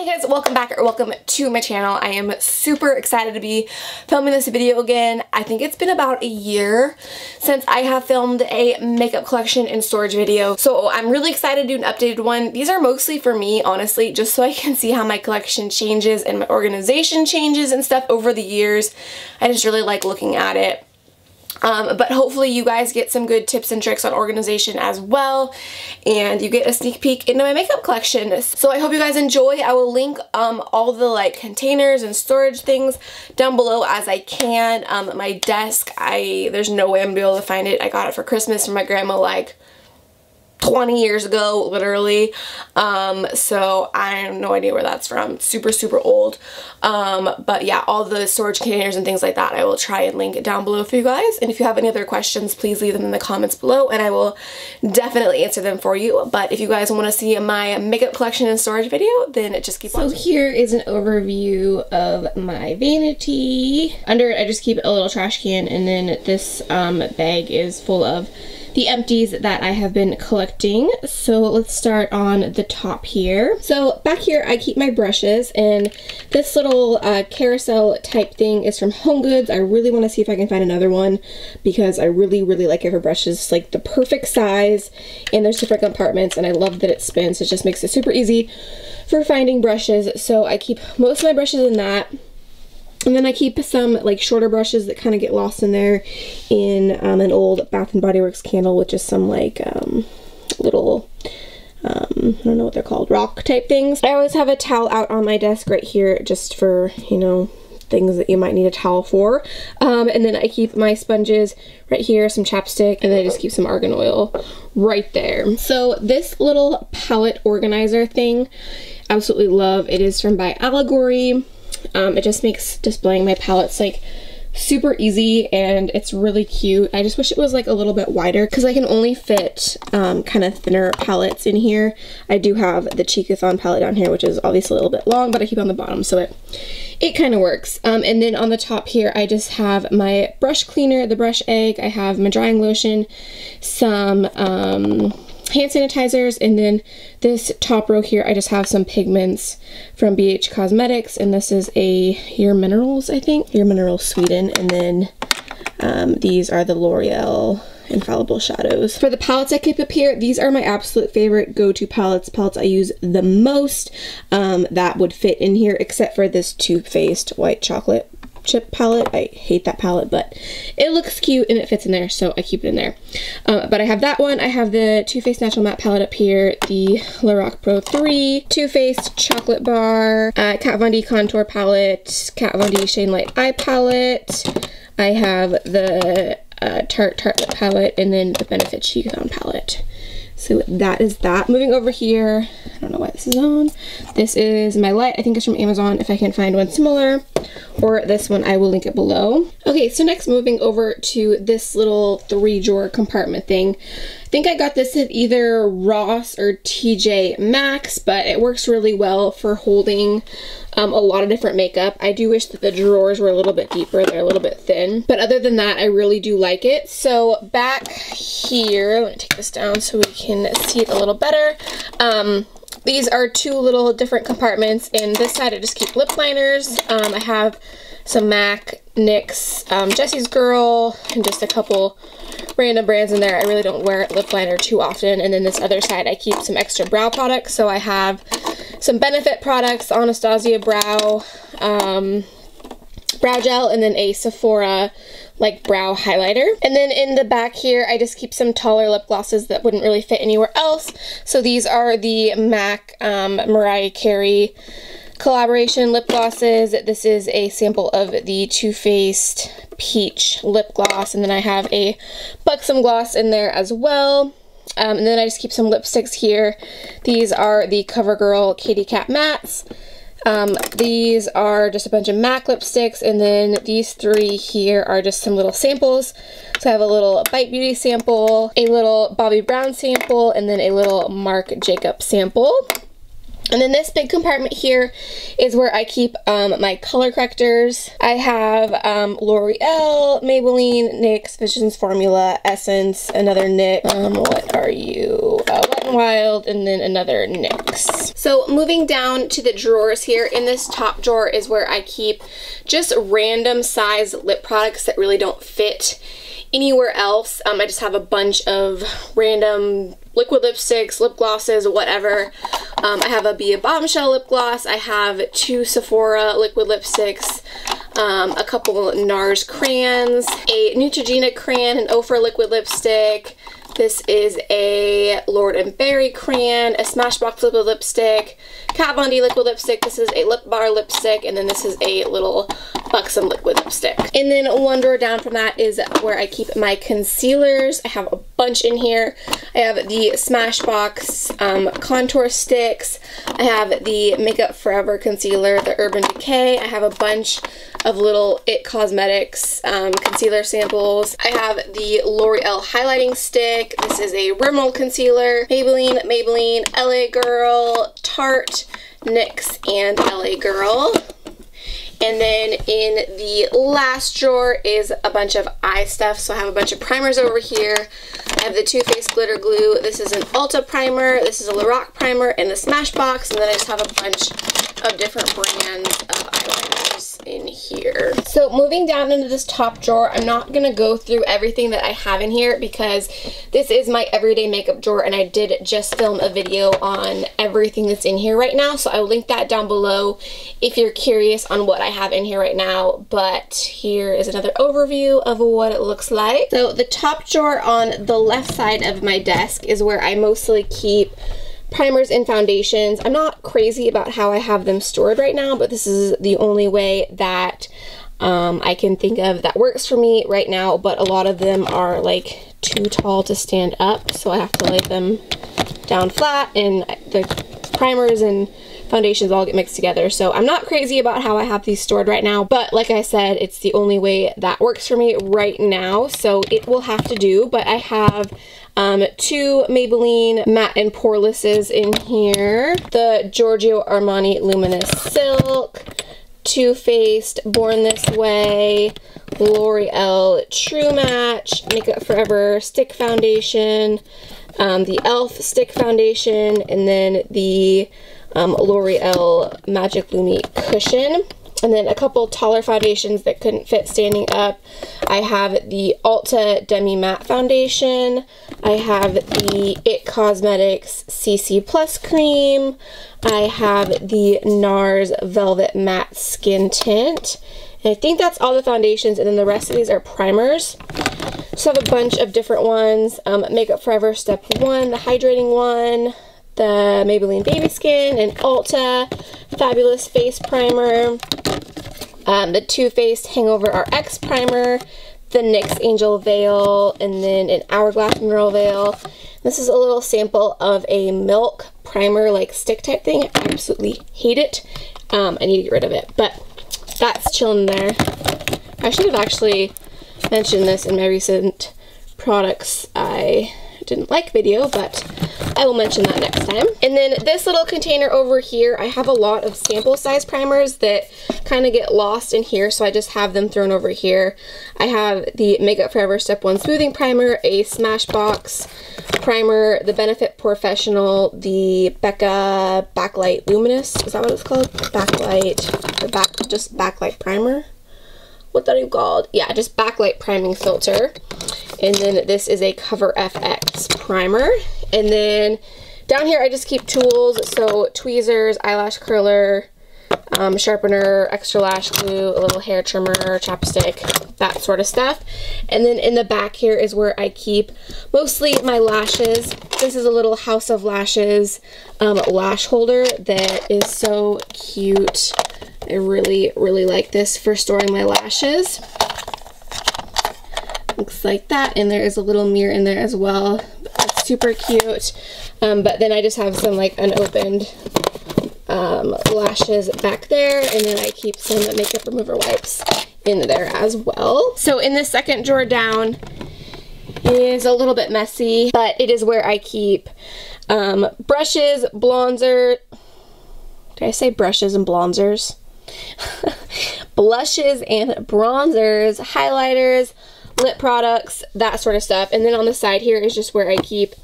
Hey guys, welcome back or welcome to my channel. I am super excited to be filming this video again. I think it's been about a year since I have filmed a makeup collection and storage video. So I'm really excited to do an updated one. These are mostly for me, honestly, just so I can see how my collection changes and my organization changes and stuff over the years. I just really like looking at it. But hopefully you guys get some good tips and tricks on organization as well, and you get a sneak peek into my makeup collection. So I hope you guys enjoy. I will link all the containers and storage things down below as I can. My desk, there's no way I'm gonna be able to find it. I got it for Christmas from my grandma 20 years ago, literally. So I have no idea where that's from. Super, super old. But yeah, all the storage containers and things like that, I will try and link it down below for you guys. And if you have any other questions, please leave them in the comments below and I will definitely answer them for you. But if you guys want to see my makeup collection and storage video, then just keep watching. So here is an overview of my vanity. Under it, I just keep a little trash can, and then this bag is full of the empties that I have been collecting. So let's start on the top here. So back here I keep my brushes, and this little carousel type thing is from HomeGoods. I really want to see if I can find another one because I really like it for brushes. It's like the perfect size, and there's different compartments, and I love that it spins. It just makes it super easy for finding brushes. So I keep most of my brushes in that. And then I keep some shorter brushes that kind of get lost in there in an old Bath & Body Works candle with just some little, I don't know what they're called, rock type things. I always have a towel out on my desk right here just for, you know, things that you might need a towel for. And then I keep my sponges right here, some chapstick, and then I just keep some argan oil right there. So this little palette organizer thing, absolutely love. It is from byalegory. It just makes displaying my palettes super easy, and it's really cute. I just wish it was a little bit wider because I can only fit kind of thinner palettes in here. I do have the Cheekathon palette down here, which is obviously a little bit long, but I keep it on the bottom, so it kind of works. And then on the top here, I just have my brush cleaner, the brush egg. I have my drying lotion, some hand sanitizers, and then this top row here I just have some pigments from BH Cosmetics, and this is a Your Minerals, I think, Your Minerals Sweden, and then these are the L'Oreal Infallible Shadows. For the palettes I keep up here, these are my absolute favorite go-to palettes I use the most that would fit in here, except for this Too Faced White Chocolate Chip palette. I hate that palette, but it looks cute and it fits in there, so I keep it in there. But I have that one. I have the Too Faced Natural Matte palette up here, the Lorac Pro 3, Too Faced Chocolate Bar, Kat Von D Contour palette, Kat Von D Shade Light Eye palette. I have the Tarte Lip palette, and then the Benefit Cheekathon palette. So that is that. Moving over here, I don't know why this is on. This is my light. I think it's from Amazon. If I can find one similar, or this one, I will link it below. Okay, so next moving over to this little 3-drawer compartment thing. I think I got this at either Ross or TJ Maxx, but it works really well for holding a lot of different makeup. I do wish that the drawers were a little bit deeper. They're a little bit thin, but other than that, I really do like it. So back here, let me take this down so we can see it a little better. These are two little different compartments. In this side, I just keep lip liners. I have some MAC, NYX, Jessie's Girl, and just a couple random brands in there. I really don't wear lip liner too often. And then this other side, I keep some extra brow products. So I have some Benefit products, Anastasia Brow, brow gel, and then a Sephora brow highlighter. And then in the back here, I just keep some taller lip glosses that wouldn't really fit anywhere else. So these are the MAC Mariah Carey collaboration lip glosses. This is a sample of the Too Faced Peach lip gloss, and then I have a Buxom gloss in there as well. And then I just keep some lipsticks here. These are the CoverGirl Katy Kat mattes. These are just a bunch of MAC lipsticks, and then these three here are just some little samples. So I have a little Bite Beauty sample, a little Bobbi Brown sample, and then a little Marc Jacobs sample. And then this big compartment here is where I keep my color correctors. I have L'Oreal, Maybelline, NYX, Visions Formula, Essence, another NYX, what are you? Wet n Wild, and then another NYX. So moving down to the drawers here, in this top drawer is where I keep just random size lip products that really don't fit anywhere else. I just have a bunch of random liquid lipsticks, lip glosses, whatever. I have a Be a Bombshell lip gloss. I have 2 Sephora liquid lipsticks, a couple NARS crayons, a Neutrogena crayon, an Ophir liquid lipstick. This is a Lord & Berry crayon, a Smashbox liquid lipstick, Kat Von D liquid lipstick. This is a lip bar lipstick, and then this is a little Buxom liquid lipstick. And then one drawer down from that is where I keep my concealers. I have a bunch in here. I have the Smashbox contour sticks. I have the Makeup Forever concealer, the Urban Decay. I have a bunch of little It Cosmetics concealer samples. I have the L'Oreal highlighting stick. This is a Rimmel concealer. Maybelline, LA Girl, Tarte, NYX, and LA Girl. And then in the last drawer is a bunch of eye stuff. So I have a bunch of primers over here. I have the Too Faced Glitter Glue. This is an Ulta primer. This is a Lorac primer in the Smashbox. And then I just have a bunch of different brands of eyeliners in here. So moving down into this top drawer, I'm not going to go through everything that I have in here because this is my everyday makeup drawer and I did just film a video on everything that's in here right now. So I will link that down below if you're curious on what I have in here right now. But here is another overview of what it looks like. So the top drawer on the left side of my desk is where I mostly keep primers and foundations. I'm not crazy about how I have them stored right now, but this is the only way that I can think of that works for me right now, but a lot of them are like too tall to stand up, so I have to lay them down flat, and the primers and foundations all get mixed together. So I'm not crazy about how I have these stored right now, but like I said, it's the only way that works for me right now, so it will have to do. But I have 2 Maybelline matte and porelesses in here, the Giorgio Armani Luminous Silk, Too Faced Born This Way, L'Oreal True Match, Makeup Forever Stick Foundation, the e.l.f. Stick Foundation, and then the L'Oreal Magic Lumi Cushion. And then a couple taller foundations that couldn't fit standing up. I have the Ulta Demi Matte Foundation. I have the It Cosmetics CC Plus Cream. I have the NARS Velvet Matte Skin Tint. And I think that's all the foundations, and then the rest of these are primers. So I have a bunch of different ones. Makeup Forever Step 1, the hydrating one, the Maybelline Baby Skin, and Ulta Fabulous Face Primer, the Too Faced Hangover RX Primer, the NYX Angel Veil, and then an Hourglass Mineral Veil. This is a little sample of a Milk primer, like stick type thing. I absolutely hate it. I need to get rid of it, but that's chilling there. I should have actually mentioned this in my recent products I didn't like video, but I will mention that next time. And then this little container over here, I have a lot of sample size primers that kind of get lost in here, so I just have them thrown over here. I have the Makeup Forever Step 1 Smoothing Primer, a Smashbox primer, the Benefit Professional, the Becca Backlight Luminous, is that what it's called? Backlight, or just Backlight Primer? What are you called? Yeah, just backlight priming filter. And then this is a Cover FX primer. And then down here I just keep tools, so tweezers, eyelash curler, sharpener, extra lash glue, a little hair trimmer, chapstick, that sort of stuff. And then in the back here is where I keep mostly my lashes. This is a little House of Lashes lash holder that is so cute. I really, really like this for storing my lashes. Looks like that, and there is a little mirror in there as well. It's super cute. But then I just have some like unopened lashes back there, and then I keep some makeup remover wipes in there as well. So in the second drawer down is a little bit messy, but it is where I keep brushes, bronzer, Did I say brushes and bronzers? Blushes and bronzers, highlighters, lip products, that sort of stuff. And then on the side here is just where I keep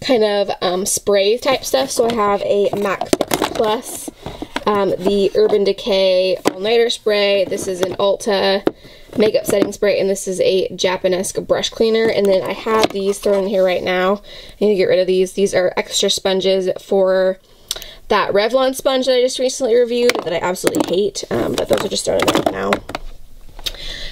kind of spray type stuff. So I have a MAC Fix Plus, the Urban Decay All-Nighter Spray. This is an Ulta makeup setting spray, and this is a Japanese brush cleaner. And then I have these thrown in here right now. I need to get rid of these. These are extra sponges for that Revlon sponge that I just recently reviewed that I absolutely hate, but those are just thrown in there right now.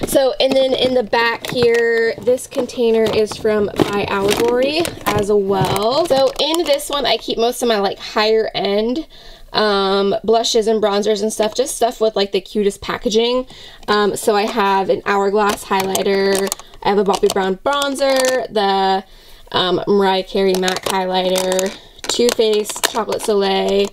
So, and then in the back here, this container is from byalegory as well. So in this one, I keep most of my like higher end blushes and bronzers and stuff, just stuff with like the cutest packaging. So I have an Hourglass highlighter, I have a Bobbi Brown bronzer, the Mariah Carey MAC highlighter, Too Faced Chocolate Soleil,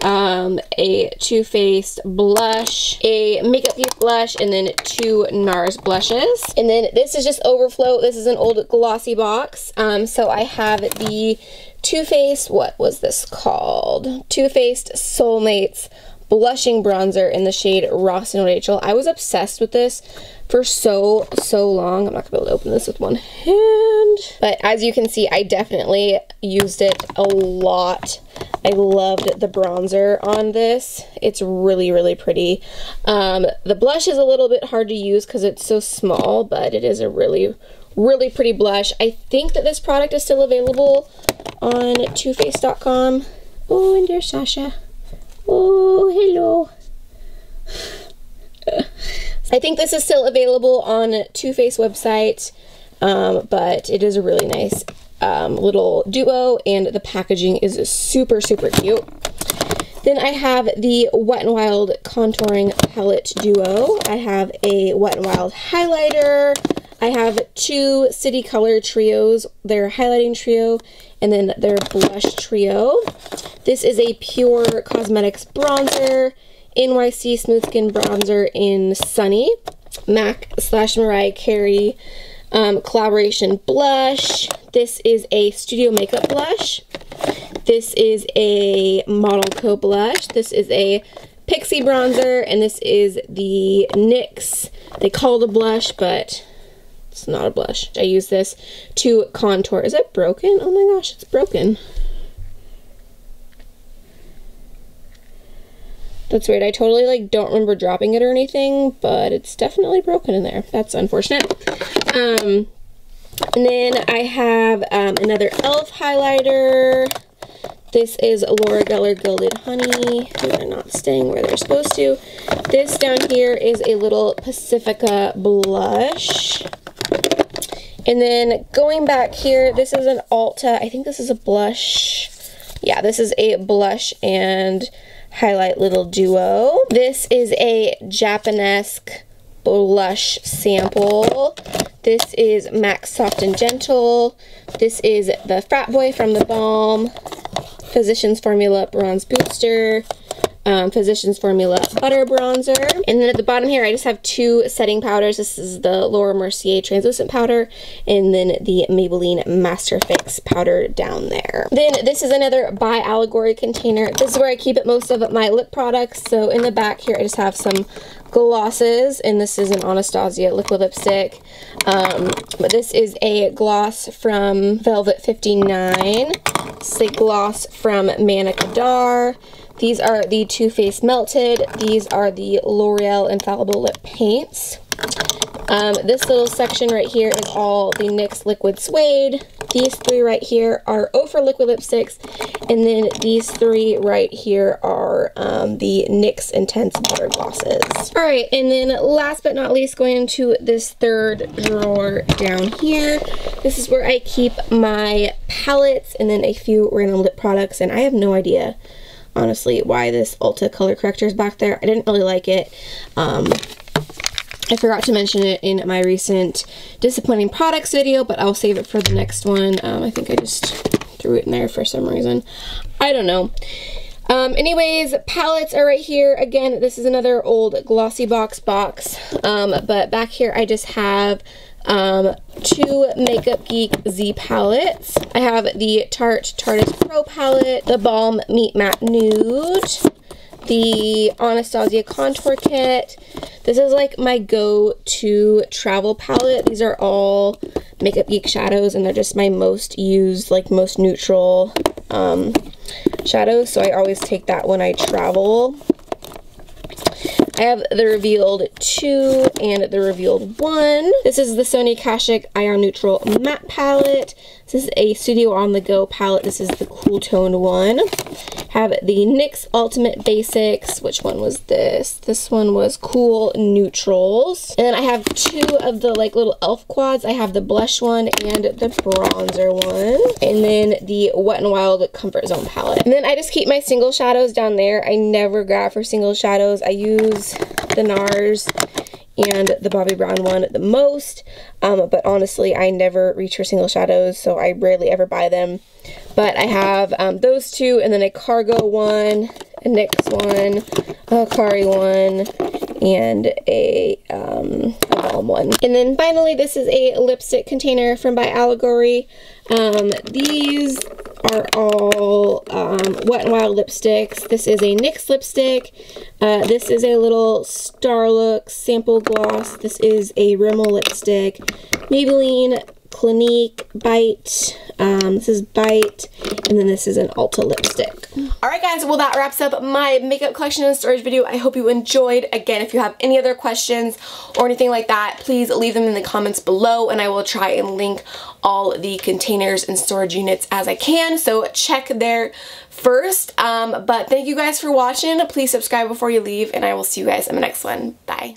a Too Faced blush, a Makeup Geek blush, and then 2 NARS blushes. And then this is just overflow. This is an old glossy box. So I have the Too Faced, what was this called? Too Faced Soulmates blushing bronzer in the shade Ross and Rachel. I was obsessed with this for so long. I'm not gonna be able to open this with one hand, but as you can see, I definitely used it a lot. I loved the bronzer on this. It's really pretty. The blush is a little bit hard to use because it's so small, but it is a really pretty blush. I think that this product is still available on toofaced.com. Oh, and there's Sasha. Oh, hello. I think this is still available on Too Faced website, but it is a really nice little duo, and the packaging is super cute. Then I have the Wet n Wild Contouring Palette Duo. I have a Wet n Wild highlighter. I have 2 City Color trios, their highlighting trio, and then their blush trio. This is a Pure Cosmetics bronzer, NYC Smooth Skin bronzer in Sunny, MAC/Mariah Carey collaboration blush. This is a Studio Makeup blush. This is a Model Co blush. This is a Pixie bronzer, and this is the NYX. They call it a blush, but it's not a blush. I use this to contour. Is it broken? Oh my gosh, it's broken. That's weird. I totally like don't remember dropping it or anything, but it's definitely broken in there. That's unfortunate. And then I have another e.l.f. highlighter. This is Laura Geller Gilded Honey. They're not staying where they're supposed to. This down here is a little Pacifica blush. And then going back here, this is an Ulta. I think this is a blush. Yeah, this is a blush and highlight little duo. This is a Japanesque blush sample. This is MAC Soft and Gentle. This is the Frat Boy from the Balm, Physicians Formula Bronze Booster, Physicians Formula Butter Bronzer. And then at the bottom here, I just have 2 setting powders. This is the Laura Mercier Translucent Powder, and then the Maybelline Master Fix powder down there. Then this is another byalegory container. This is where I keep most of my lip products. So in the back here, I just have some glosses, and this is an Anastasia liquid lipstick. But this is a gloss from Velvet 59. This is a gloss from Manna Kadar. These are the Too Faced Melted. These are the L'Oreal Infallible Lip Paints. This little section right here is all the NYX Liquid Suede. These 3 right here are Ofra liquid lipsticks, and then these 3 right here are the NYX Intense Butter Glosses. Alright, and then last but not least, going into this 3rd drawer down here, this is where I keep my palettes and then a few random lip products, and I have no idea, honestly, why this Ulta color corrector is back there. I didn't really like it. I forgot to mention it in my recent disappointing products video, but I'll save it for the next one. I think I just threw it in there for some reason. I don't know. Anyways, palettes are right here. Again, this is another old glossy box, but back here I just have 2 Makeup Geek Z palettes. I have the Tarte Tarteist Pro palette, the Balm Meat Matte Nude, the Anastasia contour kit. This is like my go-to travel palette. These are all Makeup Geek shadows, and they're just my most used, like most neutral shadows, so I always take that when I travel. I have the Revealed 2 and the Revealed 1. This is the Sony Kashuk Ion Neutral Matte Palette. This is a Studio On The Go palette. This is the Cool Tone one. Have the NYX Ultimate Basics. Which one was this? This one was Cool Neutrals. And then I have two of the like little elf quads. I have the blush one and the bronzer one. And then the Wet n Wild Comfort Zone palette. And then I just keep my single shadows down there. I never grab for single shadows. I use the NARS and the Bobbi Brown one the most, but honestly I never reach for single shadows, so I rarely ever buy them. But I have those two, and then a Cargo one, a NYX one, a Kari one, and a Balm one. And then finally, this is a lipstick container from byalegory. These are all Wet n Wild lipsticks. This is a NYX lipstick. This is a little Starlook sample gloss. This is a Rimmel lipstick. Maybelline, Clinique, Bite. This is Bite, and then this is an Ulta lipstick. Alright guys, well that wraps up my makeup collection and storage video. I hope you enjoyed. Again, if you have any other questions or anything like that, please leave them in the comments below, and I will try and link all the containers and storage units as I can, so check there first. But thank you guys for watching. Please subscribe before you leave, and I will see you guys in the next one. Bye.